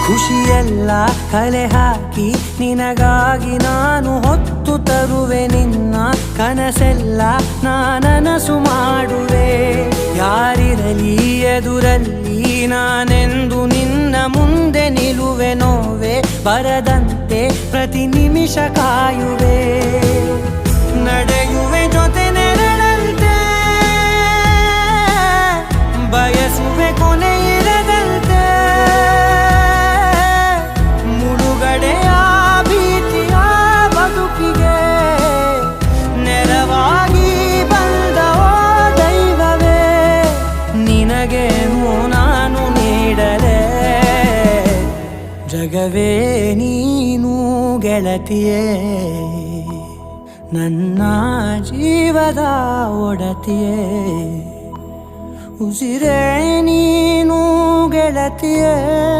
ಖುಷಿಯೆಲ್ಲ ಕಲೆ ಹಾಕಿ ನಿನಗಾಗಿ ನಾನು ಹೊತ್ತು ತರುವೆ ನಿನ್ನ ಕನಸೆಲ್ಲ ನಾನನಸು ಮಾಡುವೆ ಯಾರಿರಲಿ ಎದುರಲ್ಲಿ ನಾನೆಂದು ನಿನ್ನ ಮುಂದೆ ನಿಲ್ಲುವೆ ನೋವೆ ಬರದಂತೆ ಪ್ರತಿ ನಿಮಿಷ ಕಾಯುವೆ ನಡೆಯುವೆ ಜೊತೆ ನೆರಳಂತೆ ಬಯಸುವೆ ಕೊನೆ ಇರದಂತೆ ಮುಳುಗಡೆಯ ಭೀತಿಯ ಬದುಕಿಗೆ ನೆರವಾಗಿ ಬಂದ ದೈವವೇ ನಿನಗೇನು ನಾನು ನೀಡಲೆ ಜಗವೇ ನೀನು ಗೆಳತಿಯೇ ನನ್ನ ಜೀವದ ಒಡತಿಯೇ ಉಸಿರೇ ನೀನು ಗೆಳತಿಯೇ.